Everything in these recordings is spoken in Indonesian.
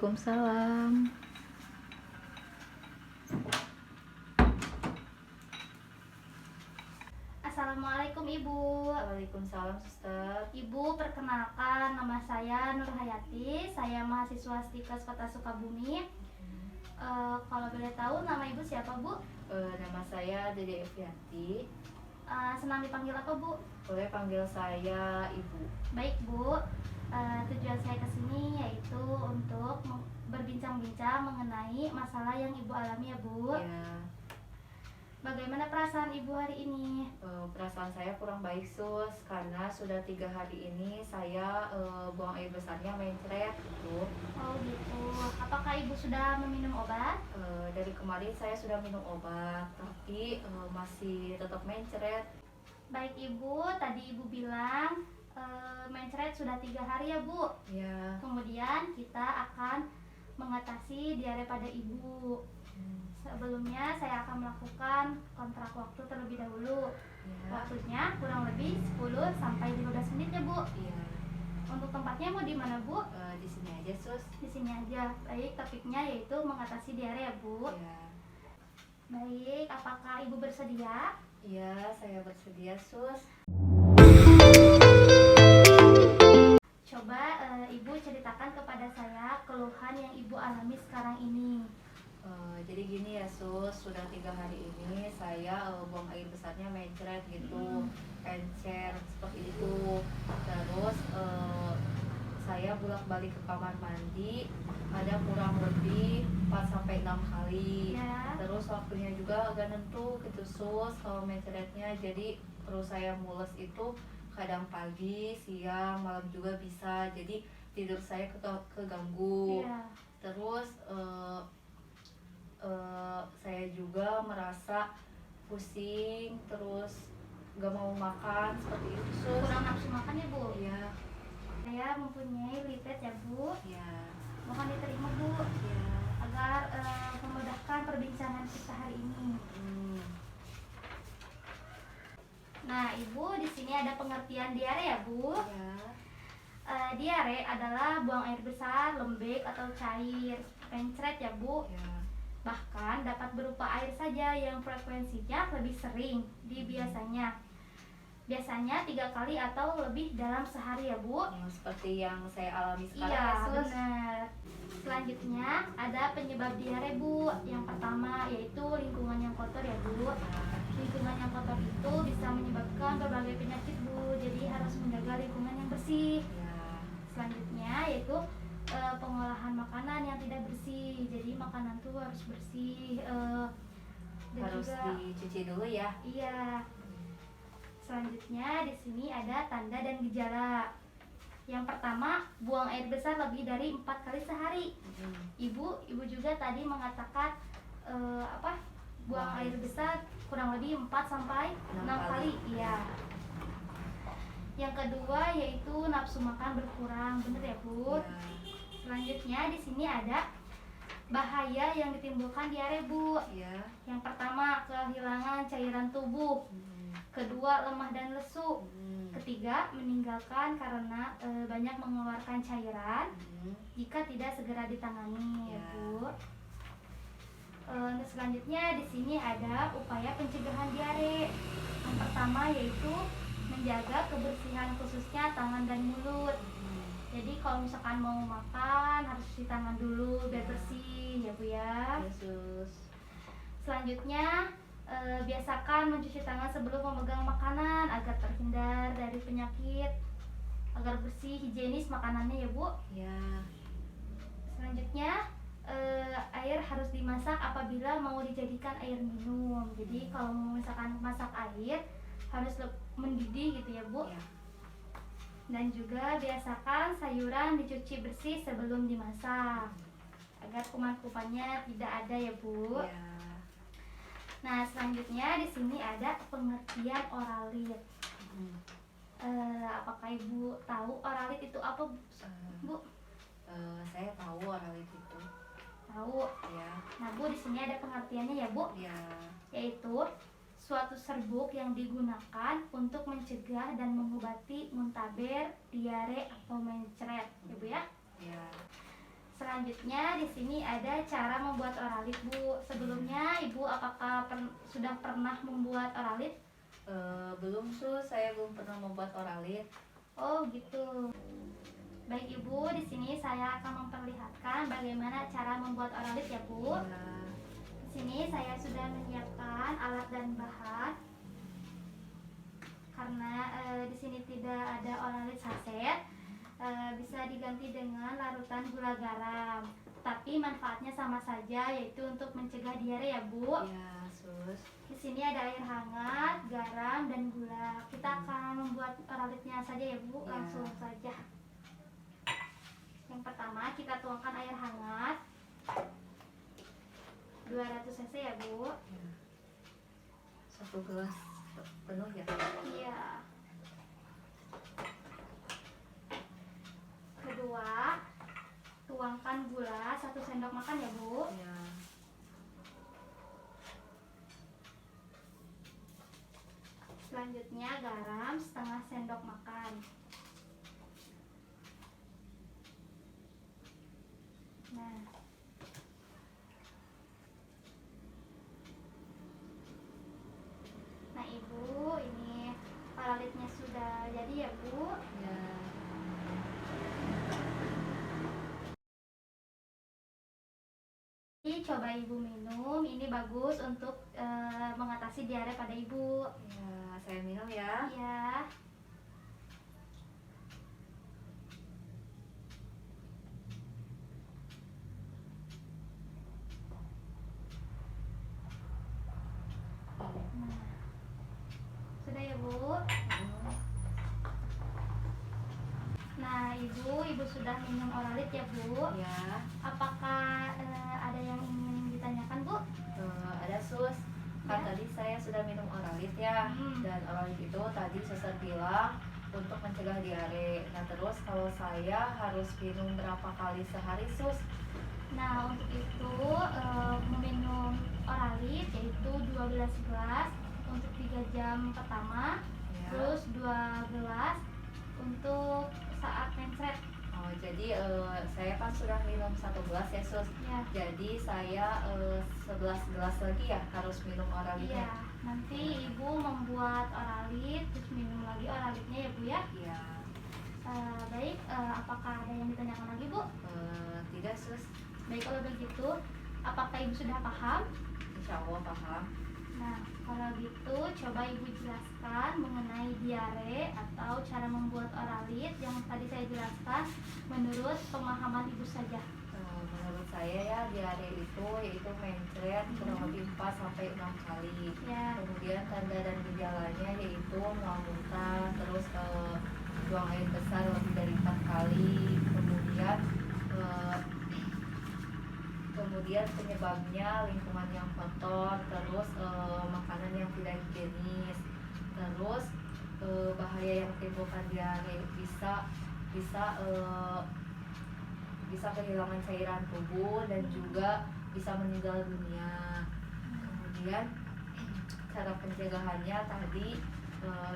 Waalaikumsalam. Assalamualaikum Ibu. Waalaikumsalam, Suster. Ibu, perkenalkan, nama saya Nur Hayati. Saya mahasiswa Stikes Kota Sukabumi. Kalau boleh tahu nama Ibu siapa, Bu? Nama saya Dede Evianti. Senang dipanggil apa, Bu? Boleh panggil saya Ibu. Baik, Bu. Tujuan saya ke sini yaitu untuk berbincang-bincang mengenai masalah yang Ibu alami ya, Bu. Ya, Bagaimana perasaan Ibu hari ini? perasaan saya kurang baik, Sus, karena sudah 3 hari ini saya buang air besarnya mencret gitu. Oh gitu. Apakah Ibu sudah meminum obat? Dari kemarin saya sudah minum obat, tapi masih tetap mencret. Baik Ibu, tadi Ibu bilang mencret sudah 3 hari ya, Bu. Ya. Kemudian kita akan mengatasi diare pada Ibu. Sebelumnya saya akan melakukan kontrak waktu terlebih dahulu. Ya. Waktunya kurang lebih 10 sampai 15 menit ya, Bu. Iya. Untuk tempatnya mau di mana, Bu? Di sini aja, Sus. Di sini aja. Baik, topiknya yaitu mengatasi diare ya, Bu. Ya. Baik, apakah Ibu bersedia? Iya, saya bersedia, Sus. Coba Ibu ceritakan kepada saya keluhan yang Ibu alami sekarang ini. Jadi gini ya, Sus, sudah 3 hari ini saya buang air besarnya mencret gitu, encer seperti itu. Terus saya bolak-balik ke kamar mandi ada kurang lebih 4 sampai 6 kali. Ya. Terus waktunya juga agak nentu gitu, Sus, kalau mencretnya. Jadi perut saya mules itu kadang pagi, siang, malam juga bisa. Jadi tidur saya keganggu. Iya. Terus saya juga merasa pusing, terus gak mau makan seperti itu, Sus. Kurang nafsu makan ya, Bu? Iya. Saya mempunyai lipid ya, Bu. Iya. Mohon diterima, Bu, Iya. agar memudahkan perbincangan kita hari ini. Nah, Ibu, di sini ada pengertian diare ya, Bu. Iya. Diare adalah buang air besar, lembek atau cair. Mencret ya, Bu. Iya. Bahkan dapat berupa air saja yang frekuensinya lebih sering di biasanya. Biasanya 3 kali atau lebih dalam sehari ya, Bu. Seperti yang saya alami sekarang Iya, ya, Sus. benar. Selanjutnya ada penyebab diare, Bu. Yang pertama yaitu lingkungan yang kotor ya, Bu. Lingkungan yang kotor itu bisa menyebabkan berbagai penyakit, Bu. Jadi harus menjaga lingkungan yang bersih. Iya. Selanjutnya yaitu pengolahan makanan yang tidak bersih. Jadi makanan tuh harus bersih. Dan Harus juga, dicuci dulu ya. iya. Selanjutnya di sini ada tanda dan gejala. Yang pertama, buang air besar lebih dari 4 kali sehari. Ibu juga tadi mengatakan buang air besar kurang lebih 4 sampai 6 kali. Iya. Yang kedua yaitu nafsu makan berkurang, benar ya, Bu? Iya. Selanjutnya di sini ada bahaya yang ditimbulkan diare, Bu. Iya. Yang pertama, kehilangan cairan tubuh. Kedua, lemah dan lesu. Ketiga, meninggalkan karena banyak mengeluarkan cairan jika tidak segera ditangani, Ya. Bu. Selanjutnya di sini ada upaya pencegahan diare. Yang pertama yaitu menjaga kebersihan khususnya tangan dan mulut. Jadi kalau misalkan mau makan harus cuci tangan dulu biar bersih ya, Bu ya. Yesus. Selanjutnya biasakan mencuci tangan sebelum memegang makanan agar terhindar dari penyakit, agar bersih, higienis makanannya ya, Bu. Ya. Selanjutnya air harus dimasak apabila mau dijadikan air minum. Jadi kalau misalkan masak air harus mendidih gitu ya, Bu. Ya. Dan juga biasakan sayuran dicuci bersih sebelum dimasak agar kuman-kumannya tidak ada ya, Bu. Ya. Nah, selanjutnya di sini ada pengertian oralit. Apakah Ibu tahu oralit itu apa, Bu? Saya tahu oralit itu. Tahu. Ya. Nah, Bu, di sini ada pengertiannya ya, Bu. Ya. Yaitu suatu serbuk yang digunakan untuk mencegah dan mengobati muntaber, diare atau mencret, ya, Bu ya. Ya. Selanjutnya di sini ada cara membuat oralit, Bu. Sebelumnya Ibu apakah sudah pernah membuat oralit? Belum sus, saya belum pernah membuat oralit. Oh, gitu. Baik Ibu, di sini saya akan memperlihatkan bagaimana cara membuat oralit ya, Bu. Ya. Di sini saya sudah menyiapkan alat dan bahan. Karena di sini tidak ada oralit saset, bisa diganti dengan larutan gula garam. Tapi manfaatnya sama saja, yaitu untuk mencegah diare ya, Bu. Ya, sus. Di sini ada air hangat, garam, dan gula. Kita akan membuat oralitnya saja ya, Bu. Ya. Langsung saja. Yang pertama kita tuangkan air hangat 200 cc ya, Bu. Ya. 1 gelas penuh ya. Iya. Kedua, tuangkan gula 1 sendok makan ya, Bu. Ya. Selanjutnya garam setengah sendok makan. Nah, Ibu, ini oralitnya sudah jadi ya, Bu. Ya. Coba Ibu minum, ini bagus untuk mengatasi diare pada Ibu. Ya, saya minum ya. Ya. Nah, sudah ya, Bu. Hmm. Nah, Ibu sudah minum oralit ya, Bu. Ya. Apakah ada yang ingin ditanyakan, Bu? Ada sus. Kan Ya. tadi saya sudah minum oralit ya. Dan oralit itu tadi suster bilang untuk mencegah diare. Nah, terus kalau saya harus minum berapa kali sehari sus? Nah, untuk itu meminum oralit yaitu 12 gelas untuk 3 jam pertama, Ya. terus 2 gelas untuk saat mencret. Oh, jadi saya kan sudah minum 1 gelas ya sus. Ya. Jadi saya 11 gelas lagi ya harus minum oralitnya. Iya, nanti Ibu membuat oralit terus minum lagi oralitnya ya, Bu ya. Iya. Baik, apakah ada yang ditanyakan lagi, Bu? Tidak sus. Baik, kalau begitu, apakah Ibu sudah paham? Insya Allah paham. Nah, kalau gitu coba Ibu jelaskan mengenai diare atau cara membuat oralit yang tadi saya jelaskan menurut pemahaman Ibu saja. Menurut saya ya diare itu yaitu mencret kurang lebih 4 sampai 6 kali. Ya. Kemudian tanda dan gejalanya yaitu mual muntah, terus buang air besar lebih dari 4 kali. Kemudian penyebabnya lingkungan yang kotor, terus makanan yang tidak higienis, terus bahaya yang timbulkan diare bisa kehilangan cairan tubuh dan juga bisa meninggal dunia. Kemudian cara pencegahannya tadi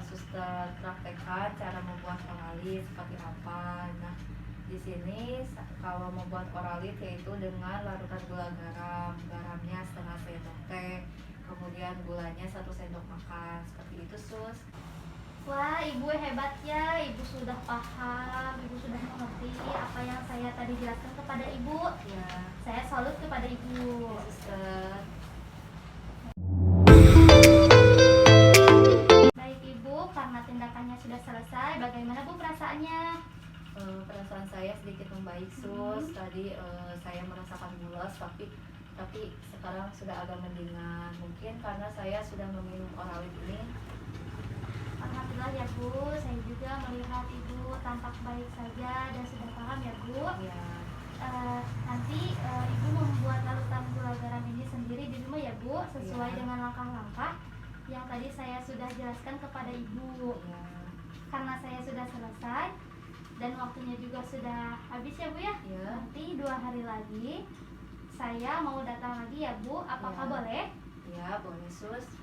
suster praktekkan cara membuat oralit seperti apa. Nah, di sini kalau membuat oralit yaitu dengan larutan gula garam, garamnya setengah sendok teh, kemudian gulanya 1 sendok makan, seperti itu sus. Wah, Ibu hebat ya. Ibu sudah paham, Ibu sudah mengerti apa yang saya tadi jelaskan kepada Ibu. Ya, Saya salut kepada Ibu. suster. Baik Ibu, karena tindakannya sudah selesai, bagaimana Bu perasaannya? Perasaan saya sedikit membaik sus. Tadi saya merasakan mules, tapi sekarang sudah agak mendingan. Mungkin karena saya sudah meminum oralit ini. Alhamdulillah ya Bu, saya juga melihat Ibu tampak baik saja dan sudah paham ya Bu. Ya. Nanti Ibu membuat larutan gula garam ini sendiri di rumah ya Bu, sesuai Ya. dengan langkah-langkah yang tadi saya sudah jelaskan kepada Ibu. Ya. Karena saya sudah selesai dan waktunya juga sudah habis ya Bu ya. Ya. Nanti 2 hari lagi saya mau datang lagi ya Bu, apakah Ya. boleh? Ya, boleh sus.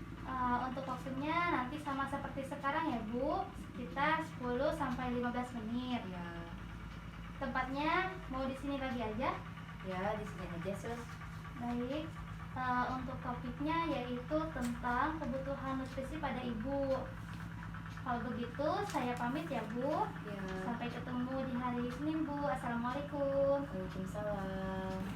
Untuk waktunya nanti sama seperti sekarang ya Bu, sekitar 10 sampai 15 menit. Ya. Tempatnya mau di sini lagi aja? Ya, di sini aja, Sus. Baik. Untuk topiknya yaitu tentang kebutuhan nutrisi pada ibu. Kalau begitu, saya pamit ya, Bu. Ya, Sampai ketemu di hari Senin, Bu. Assalamualaikum. Waalaikumsalam.